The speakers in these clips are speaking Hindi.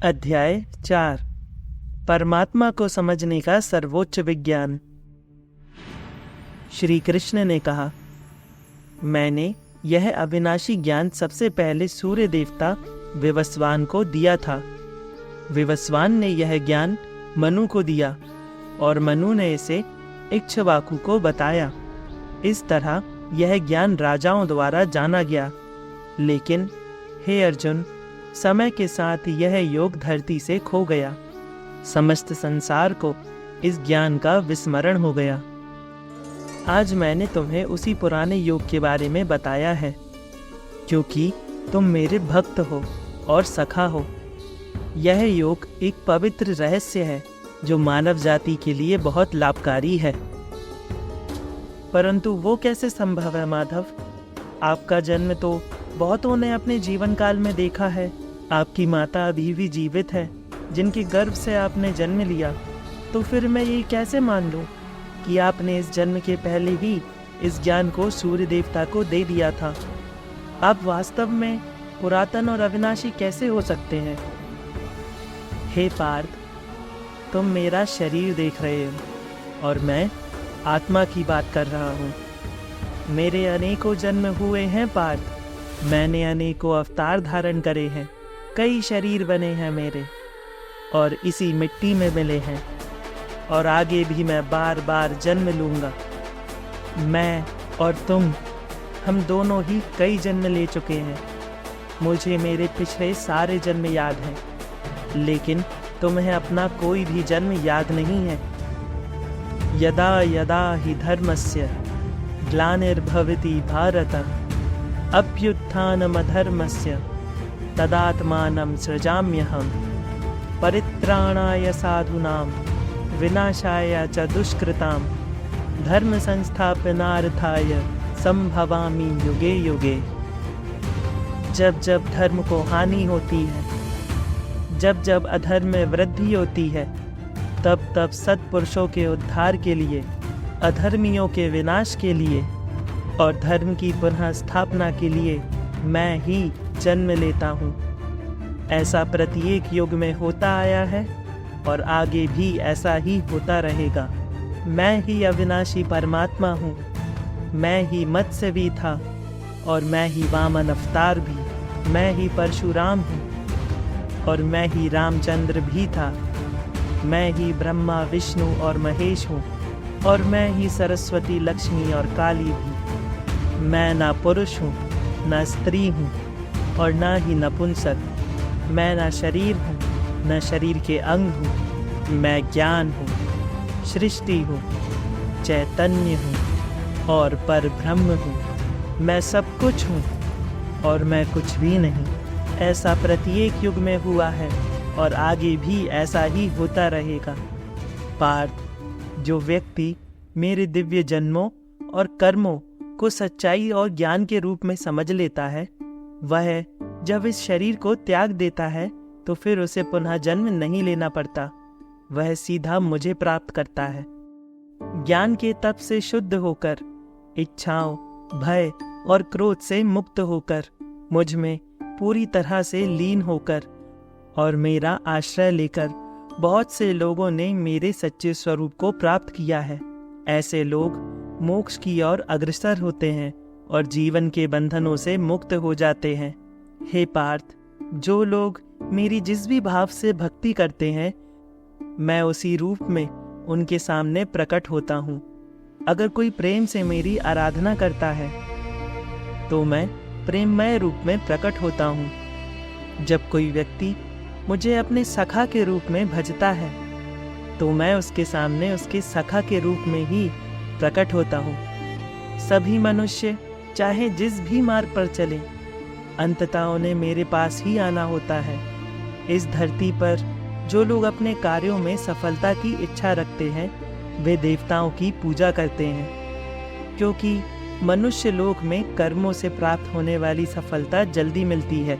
अध्याय 4 परमात्मा को समझने का सर्वोच्च विज्ञान। श्री कृष्ण ने कहा, मैंने यह अविनाशी ज्ञान सबसे पहले सूर्य देवता विवस्वान को दिया था। विवस्वान ने यह ज्ञान मनु को दिया और मनु ने इसे इक्ष्वाकु को बताया। इस तरह यह ज्ञान राजाओं द्वारा जाना गया। लेकिन हे अर्जुन, समय के साथ यह योग धरती से खो गया। समस्त संसार को इस ज्ञान का विस्मरण हो गया। आज मैंने तुम्हें उसी पुराने योग के बारे में बताया है, क्योंकि तुम मेरे भक्त हो और सखा हो। यह योग एक पवित्र रहस्य है जो मानव जाति के लिए बहुत लाभकारी है। परंतु वो कैसे संभव है माधव? आपका जन्म तो बहुतों ने अपने जीवन काल में देखा है। आपकी माता अभी भी जीवित है, जिनके गर्भ से आपने जन्म लिया। तो फिर मैं ये कैसे मान लूं कि आपने इस जन्म के पहले ही इस ज्ञान को सूर्य देवता को दे दिया था? आप वास्तव में पुरातन और अविनाशी कैसे हो सकते हैं? हे पार्थ, तुम मेरा शरीर देख रहे हो और मैं आत्मा की बात कर रहा हूँ। मेरे अनेकों जन्म हुए हैं पार्थ। मैंने अनेकों अवतार धारण करे हैं। कई शरीर बने हैं मेरे और इसी मिट्टी में मिले हैं, और आगे भी मैं बार बार जन्म लूँगा। मैं और तुम, हम दोनों ही कई जन्म ले चुके हैं। मुझे मेरे पिछले सारे जन्म याद हैं, लेकिन तुम्हें अपना कोई भी जन्म याद नहीं है। यदा यदा हि धर्मस्य ग्लानिर्भवति भारत अभ्युत्थानमधर्मस्य तदात्मानं सृजाम्यहम् परित्राणाय साधूनां विनाशाय च दुष्कृतां धर्म संस्थापनार्थाय संभवामि युगे युगे। जब जब धर्म को हानि होती है, जब जब अधर्म में वृद्धि होती है, तब तब सत्पुरुषों के उद्धार के लिए, अधर्मियों के विनाश के लिए और धर्म की पुनः स्थापना के लिए मैं ही जन्म लेता हूँ। ऐसा प्रत्येक युग में होता आया है और आगे भी ऐसा ही होता रहेगा। मैं ही अविनाशी परमात्मा हूँ। मैं ही मत्स्य भी था और मैं ही वामन अवतार भी। मैं ही परशुराम हूँ और मैं ही रामचंद्र भी था। मैं ही ब्रह्मा, विष्णु और महेश हूँ और मैं ही सरस्वती, लक्ष्मी और काली भी। मैं ना पुरुष हूँ, ना स्त्री हूँ और ना ही नपुंसक। मैं ना शरीर हूँ, न शरीर के अंग हूँ। मैं ज्ञान हूँ, सृष्टि हूँ, चैतन्य हूँ और पर ब्रह्म हूँ। मैं सब कुछ हूँ और मैं कुछ भी नहीं। ऐसा प्रत्येक युग में हुआ है और आगे भी ऐसा ही होता रहेगा। पार्थ, जो व्यक्ति मेरे दिव्य जन्मों और कर्मों को सच्चाई और ज्ञान के रूप में समझ लेता है, वह जब इस शरीर को त्याग देता है तो फिर उसे पुनः जन्म नहीं लेना पड़ता। वह सीधा मुझे प्राप्त करता है। ज्ञान के तप से शुद्ध होकर, इच्छाओं, भय और क्रोध से मुक्त होकर, मुझ में पूरी तरह से लीन होकर और मेरा आश्रय लेकर बहुत से लोगों ने मेरे सच्चे स्वरूप को प्राप्त किया है। ऐसे लोग मोक्ष की ओर अग्रसर होते हैं और जीवन के बंधनों से मुक्त हो जाते हैं। हे पार्थ, जो लोग मेरी जिस भी भाव से भक्ति करते हैं, मैं उसी रूप में उनके सामने प्रकट होता हूँ। अगर कोई प्रेम से मेरी आराधना करता है तो मैं प्रेममय रूप में प्रकट होता हूँ। जब कोई व्यक्ति मुझे अपने सखा के रूप में भजता है तो मैं उसके सामने उसके सखा के रूप में ही प्रकट होता हूँ। सभी मनुष्य चाहे जिस भी मार्ग पर चले, अंततः उन्हें मेरे पास ही आना होता है। इस धरती पर जो लोग अपने कार्यों में सफलता की इच्छा रखते हैं, वे देवताओं की पूजा करते हैं, क्योंकि मनुष्य लोक में कर्मों से प्राप्त होने वाली सफलता जल्दी मिलती है,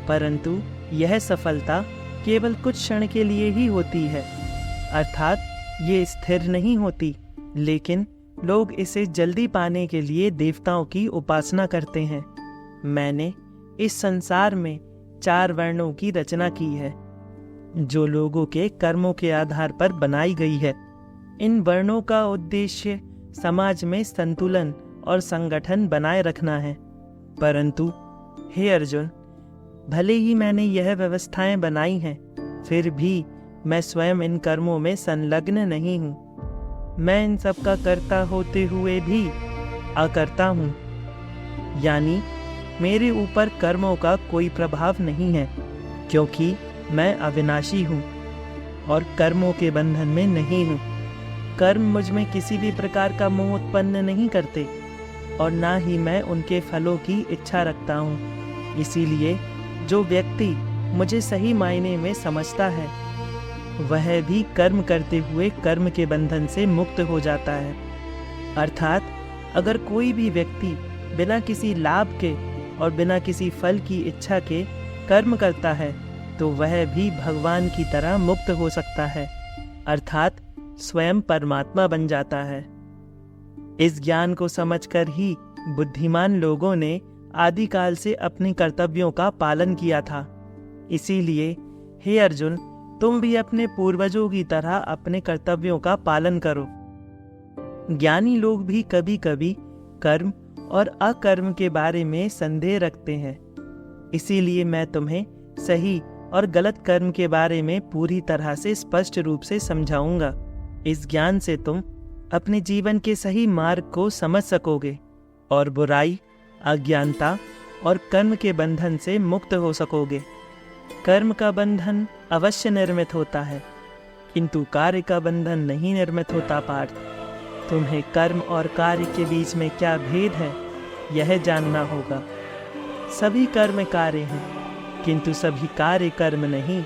परंतु यह सफलता केवल कुछ क्षण के लिए ही होती है। अर्थात ये स्थिर नहीं होती, लेकिन लोग इसे जल्दी पाने के लिए देवताओं की उपासना करते हैं। मैंने इस संसार में 4 वर्णों की रचना की है। जो लोगों के कर्मों के आधार पर बनाई गई है। इन वर्णों का उद्देश्य समाज में संतुलन और संगठन बनाए रखना है। परंतु हे अर्जुन, भले ही मैंने यह व्यवस्थाएं बनाई हैं, फिर भी मैं स्वयं इन कर्मों में संलग्न नहीं हूँ। मैं इन सब का कर्ता होते हुए भी अकर्ता हूँ, यानी मेरे ऊपर कर्मों का कोई प्रभाव नहीं है, क्योंकि मैं अविनाशी हूँ और कर्मों के बंधन में नहीं हूँ। कर्म मुझ में किसी भी प्रकार का मोह उत्पन्न नहीं करते और ना ही मैं उनके फलों की इच्छा रखता हूँ। इसीलिए जो व्यक्ति मुझे सही मायने में समझता है, वह भी कर्म करते हुए कर्म के बंधन से मुक्त हो जाता है। अर्थात अगर कोई भी व्यक्ति बिना किसी लाभ के और बिना किसी फल की इच्छा के कर्म करता है, तो वह भी भगवान की तरह मुक्त हो सकता है, अर्थात स्वयं परमात्मा बन जाता है। इस ज्ञान को समझकर ही बुद्धिमान लोगों ने आदिकाल से अपने कर्तव्यों का पालन किया था। इसीलिए हे अर्जुन, तुम भी अपने पूर्वजों की तरह अपने कर्तव्यों का पालन करो। ज्ञानी लोग भी कभी कभी कर्म और अकर्म के बारे में संदेह रखते हैं। इसीलिए मैं तुम्हें सही और गलत कर्म के बारे में पूरी तरह से स्पष्ट रूप से समझाऊंगा। इस ज्ञान से तुम अपने जीवन के सही मार्ग को समझ सकोगे और बुराई, अज्ञानता और कर्म के बंधन से मुक्त हो सकोगे। कर्म का बंधन अवश्य निर्मित होता है, किंतु कार्य का बंधन नहीं निर्मित होता। पार्थ, तुम्हें कर्म और कार्य के बीच में क्या भेद है, यह जानना होगा। सभी कर्म कार्य हैं, किंतु सभी कार्य कर्म नहीं।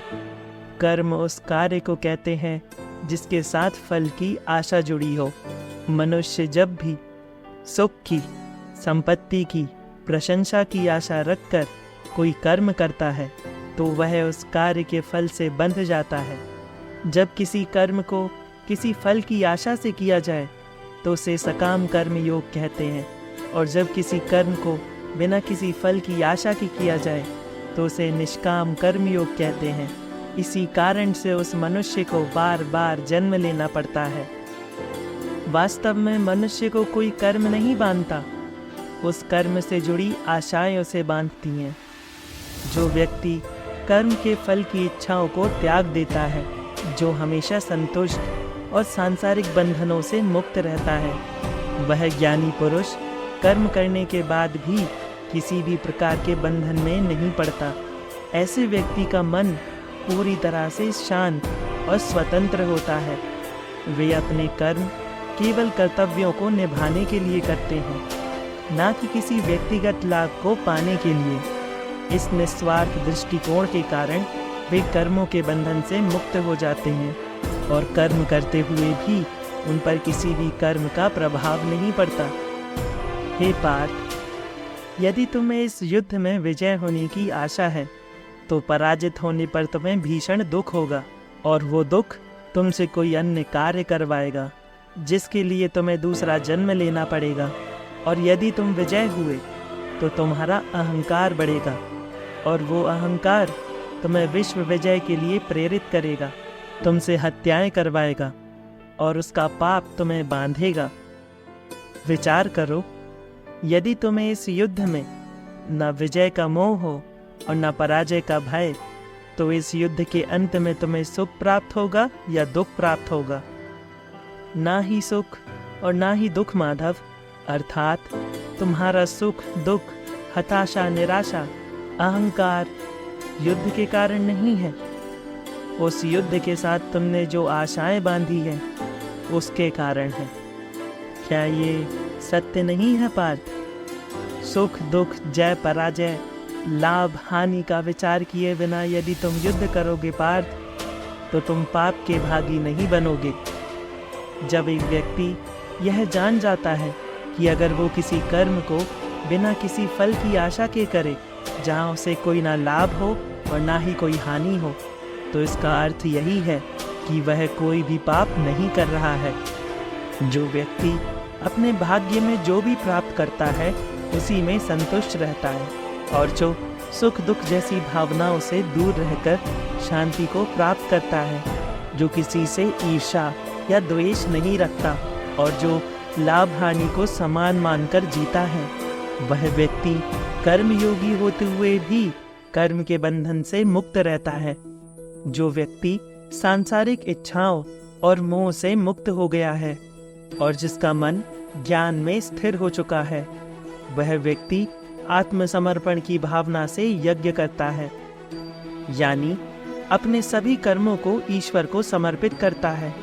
कर्म उस कार्य को कहते हैं जिसके साथ फल की आशा जुड़ी हो। मनुष्य जब भी सुख की, संपत्ति की, प्रशंसा की आशा रखकर कोई कर्म करता है, तो वह उस कार्य के फल से बंध जाता है। जब किसी कर्म को किसी फल की आशा से किया जाए, तो उसे सकाम कर्म योग कहते हैं, और जब किसी कर्म को बिना किसी फल की आशा की किया जाए, तो उसे निष्काम कर्म योग कहते हैं। इसी कारण से उस मनुष्य को बार बार जन्म लेना पड़ता है। वास्तव में मनुष्य को कोई कर्म नहीं बांधता, उस कर्म से जुड़ी आशाएं उसे बांधती हैं। जो व्यक्ति कर्म के फल की इच्छाओं को त्याग देता है, जो हमेशा संतुष्ट और सांसारिक बंधनों से मुक्त रहता है, वह ज्ञानी पुरुष कर्म करने के बाद भी किसी भी प्रकार के बंधन में नहीं पड़ता। ऐसे व्यक्ति का मन पूरी तरह से शांत और स्वतंत्र होता है। वे अपने कर्म केवल कर्तव्यों को निभाने के लिए करते हैं, ना कि किसी व्यक्तिगत लाभ को पाने के लिए। इस निस्वार्थ दृष्टिकोण के कारण वे कर्मों के बंधन से मुक्त हो जाते हैं और कर्म करते हुए भी उन पर किसी भी कर्म का प्रभाव नहीं पड़ता। हे पार्थ, यदि तुम्हें इस युद्ध में विजय होने की आशा है, तो पराजित होने पर तुम्हें भीषण दुख होगा, और वो दुख तुमसे कोई अन्य कार्य करवाएगा, जिसके लिए तुम्हें दूसरा जन्म लेना पड़ेगा। और यदि तुम विजय हुए, तो तुम्हारा अहंकार बढ़ेगा, और वो अहंकार तुम्हें विश्व विजय के लिए प्रेरित करेगा, तुमसे हत्याएं करवाएगा, और उसका पाप तुम्हें बांधेगा। विचार करो, यदि तुम्हें इस युद्ध में न विजय का मोह हो और न पराजय का भय, तो इस युद्ध के अंत में तुम्हें सुख प्राप्त होगा या दुख प्राप्त होगा? ना ही सुख और ना ही दुख माधव। अर्थात तुम्हारा सुख, दुख, हताशा, निराशा, अहंकार युद्ध के कारण नहीं है। उस युद्ध के साथ तुमने जो आशाएं बांधी हैं, उसके कारण है। क्या ये सत्य नहीं है पार्थ? सुख, दुख, जय, पराजय, लाभ, हानि का विचार किए बिना यदि तुम युद्ध करोगे पार्थ, तो तुम पाप के भागी नहीं बनोगे। जब एक व्यक्ति यह जान जाता है कि अगर वो किसी कर्म को बिना किसी फल की आशा के करे, जहाँ उसे कोई ना लाभ हो और ना ही कोई हानि हो, तो इसका अर्थ यही है कि वह कोई भी पाप नहीं कर रहा है। जो व्यक्ति अपने भाग्य में जो भी प्राप्त करता है, उसी में संतुष्ट रहता है, और जो सुख दुख जैसी भावनाओं से दूर रहकर शांति को प्राप्त करता है, जो किसी से ईर्ष्या या द्वेष नहीं रखता और जो लाभ हानि को समान मानकर जीता है, वह व्यक्ति कर्मयोगी होते हुए भी कर्म के बंधन से मुक्त रहता है। जो व्यक्ति सांसारिक इच्छाओं और मोह से मुक्त हो गया है और जिसका मन ज्ञान में स्थिर हो चुका है, वह व्यक्ति आत्मसमर्पण की भावना से यज्ञ करता है, यानी अपने सभी कर्मों को ईश्वर को समर्पित करता है।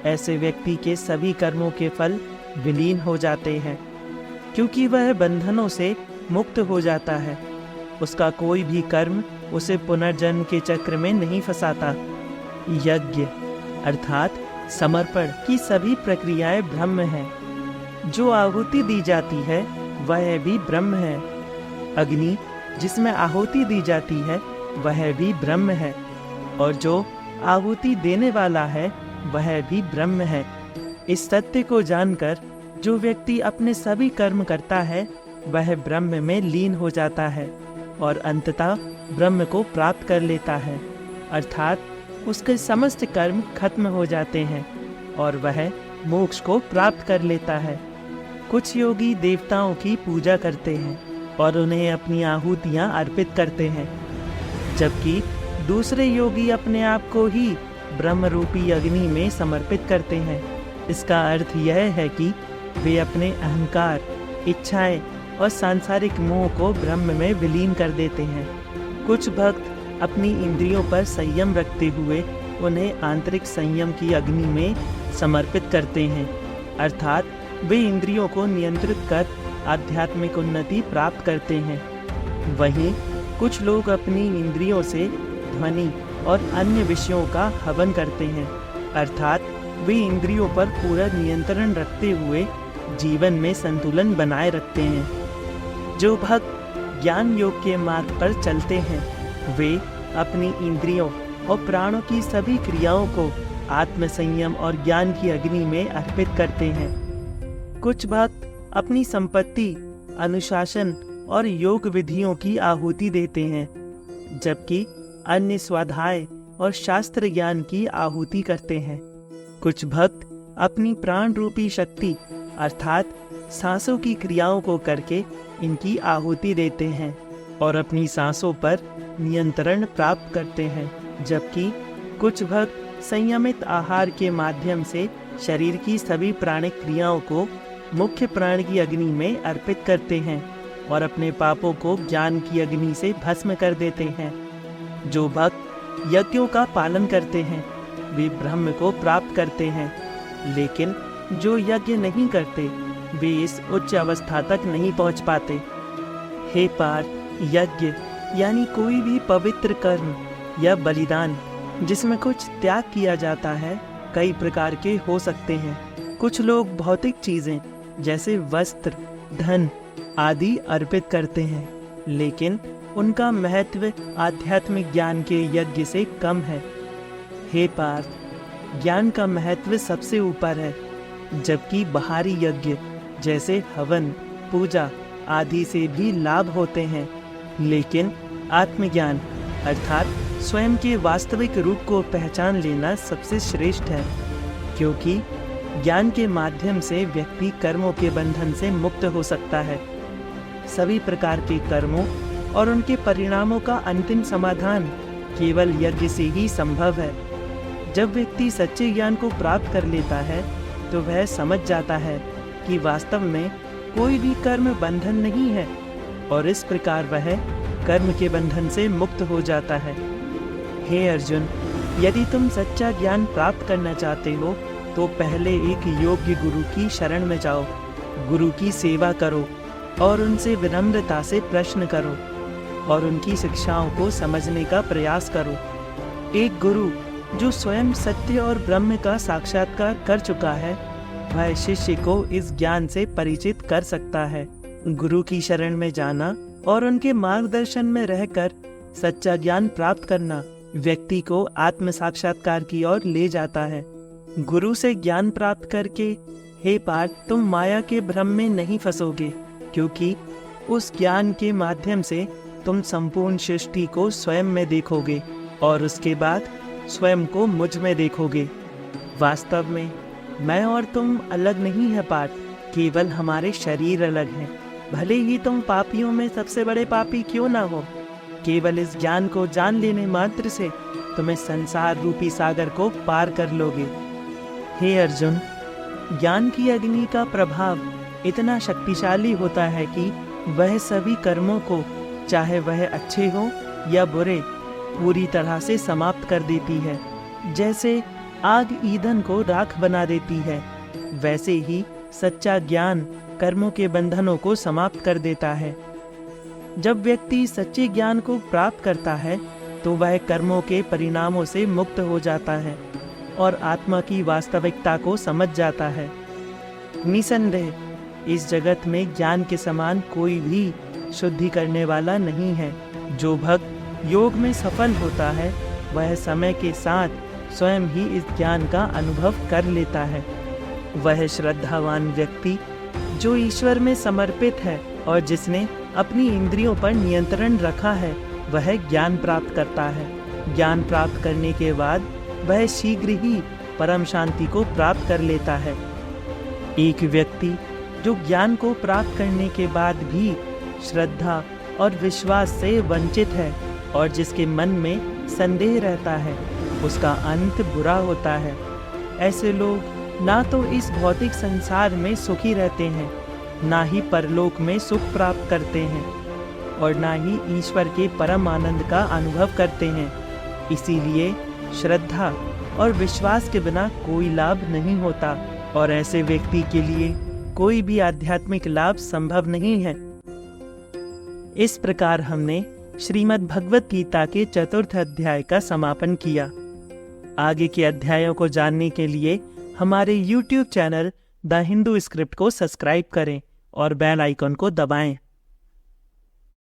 ऐसे व्यक्ति के सभी कर्मों के फल विलीन हो जाते हैं, क्योंकि वह बंधनों से मुक्त हो जाता है। उसका कोई भी कर्म उसे पुनर्जन्म के चक्र में नहीं फंसाता। यज्ञ अर्थात समर्पण की सभी प्रक्रियाएं ब्रह्म हैं। जो आहुति दी जाती है वह भी ब्रह्म है। अग्नि जिसमें आहुति दी जाती है वह भी ब्रह्म है, और जो आहुति देने वाला है वह भी ब्रह्म है। इस सत्य को जानकर जो व्यक्ति अपने सभी कर्म करता है वह ब्रह्म में लीन हो जाता है और अंततः ब्रह्म को प्राप्त कर लेता है, अर्थात उसके समस्त कर्म खत्म हो जाते हैं और वह मोक्ष को प्राप्त कर लेता है। कुछ योगी देवताओं की पूजा करते हैं और उन्हें अपनी आहुतियाँ अर्पित करते हैं, जबकि दूसरे योगी अपने आप को ही ब्रह्म रूपी अग्नि में समर्पित करते हैं। इसका अर्थ यह है कि वे अपने अहंकार, इच्छाएं और सांसारिक मोह को ब्रह्म में विलीन कर देते हैं। कुछ भक्त अपनी इंद्रियों पर संयम रखते हुए उन्हें आंतरिक संयम की अग्नि में समर्पित करते हैं, अर्थात वे इंद्रियों को नियंत्रित कर आध्यात्मिक उन्नति प्राप्त करते हैं। वहीं कुछ लोग अपनी इंद्रियों से ध्वनि और अन्य विषयों का हवन करते हैं, अर्थात वे इंद्रियों पर पूरा नियंत्रण रखते हुए जीवन में संतुलन बनाए रखते हैं। जो भक्त ज्ञान योग के मार्ग पर चलते हैं वे अपनी इंद्रियों और प्राणों की सभी क्रियाओं को आत्म संयम और ज्ञान की अग्नि में अर्पित करते हैं। कुछ भक्त अपनी संपत्ति, अनुशासन और योग विधियों की आहुति देते हैं, जबकि अन्य स्वाध्याय और शास्त्र ज्ञान की आहुति करते हैं। कुछ भक्त अपनी प्राण रूपी शक्ति अर्थात सांसों की क्रियाओं को करके इनकी आहुति देते हैं और अपनी सांसों पर नियंत्रण प्राप्त करते हैं, जबकि कुछ भक्त संयमित आहार के माध्यम से शरीर की सभी प्राणिक क्रियाओं को मुख्य प्राण की अग्नि में अर्पित करते हैं और अपने पापों को ज्ञान की अग्नि से भस्म कर देते हैं। जो भक्त यज्ञों का पालन करते हैं वे ब्रह्म को प्राप्त करते हैं, लेकिन जो यज्ञ नहीं करते वे इस उच्च अवस्था तक नहीं पहुंच पाते। हे पार्थ, यज्ञ यानी कोई भी पवित्र कर्म या बलिदान जिसमें कुछ त्याग किया जाता है कई प्रकार के हो सकते हैं। कुछ लोग भौतिक चीजें जैसे वस्त्र, धन आदि अर्पित करते हैं, लेकिन उनका महत्व आध्यात्मिक ज्ञान के यज्ञ से कम है। हे पार्थ, ज्ञान का महत्व सबसे ऊपर है, जबकि बाहरी यज्ञ जैसे हवन, पूजा आदि से भी लाभ होते हैं, लेकिन आत्मज्ञान अर्थात स्वयं के वास्तविक रूप को पहचान लेना सबसे श्रेष्ठ है, क्योंकि ज्ञान के माध्यम से व्यक्ति कर्मों के बंधन से मुक्त हो सकता है। सभी प्रकार के कर्मों और उनके परिणामों का अंतिम समाधान केवल यज्ञ से ही संभव है। जब व्यक्ति सच्चे ज्ञान को प्राप्त कर लेता है तो वह समझ जाता है कि वास्तव में कोई भी कर्म बंधन नहीं है और इस प्रकार वह कर्म के बंधन से मुक्त हो जाता है। हे अर्जुन, यदि तुम सच्चा ज्ञान प्राप्त करना चाहते हो तो पहले एक योग्य गुरु की शरण में जाओ, गुरु की सेवा करो और उनसे विनम्रता से प्रश्न करो और उनकी शिक्षाओं को समझने का प्रयास करो। एक गुरु जो स्वयं सत्य और ब्रह्म का साक्षात्कार कर चुका है वह शिष्य को इस ज्ञान से परिचित कर सकता है। गुरु की शरण में जाना और उनके मार्गदर्शन में रहकर सच्चा ज्ञान प्राप्त करना व्यक्ति को आत्म साक्षात्कार की ओर ले जाता है। गुरु से ज्ञान प्राप्त करके हे पार्थ, तुम माया के भ्रम में नहीं फंसोगे, क्योंकि उस ज्ञान के माध्यम से तुम संपूर्ण सृष्टि को स्वयं में देखोगे और उसके बाद स्वयं को मुझ में देखोगे। वास्तव में मैं और तुम अलग नहीं है पार्थ, केवल हमारे शरीर अलग हैं। भले ही तुम पापियों में सबसे बड़े पापी क्यों ना हो, केवल इस ज्ञान को जान लेने मात्र से तुम्हें संसार रूपी सागर को पार कर लोगे। हे अर्जुन, ज्ञान की अग्नि का प्रभाव इतना शक्तिशाली होता है कि वह सभी कर्मों को, चाहे वह अच्छे हो या बुरे, पूरी तरह से समाप्त कर देती है। जैसे आग ईंधन को राख बना देती है, वैसे ही सच्चा ज्ञान कर्मों के बंधनों को समाप्त कर देता है। जब व्यक्ति सच्चे ज्ञान को प्राप्त करता है तो वह कर्मों के परिणामों से मुक्त हो जाता है और आत्मा की वास्तविकता को समझ जाता है। निसंदेह इस जगत में ज्ञान के समान कोई भी शुद्धि करने वाला नहीं है। जो भक्त योग में सफल होता है वह समय के साथ स्वयं ही इस ज्ञान का अनुभव कर लेता है। वह श्रद्धावान व्यक्ति जो ईश्वर में समर्पित है और जिसने अपनी इंद्रियों पर नियंत्रण रखा है, वह ज्ञान प्राप्त करता है। ज्ञान प्राप्त करने के बाद वह शीघ्र ही परम शांति को प्राप्त कर लेता है। एक व्यक्ति जो ज्ञान को प्राप्त करने के बाद भी श्रद्धा और विश्वास से वंचित है और जिसके मन में संदेह रहता है, उसका अंत बुरा होता है। ऐसे लोग ना तो इस भौतिक संसार में सुखी रहते हैं, ना ही परलोक में सुख प्राप्त करते हैं और ना ही ईश्वर के परम आनंद का अनुभव करते हैं। इसीलिए श्रद्धा और विश्वास के बिना कोई लाभ नहीं होता और ऐसे व्यक्ति के लिए कोई भी आध्यात्मिक लाभ संभव नहीं है। इस प्रकार हमने श्रीमद् भगवत गीता के 4th अध्याय का समापन किया। आगे के अध्यायों को जानने के लिए हमारे YouTube channel the Hindu script को सब्सक्राइब करें और बेल आइकन को दबाएं।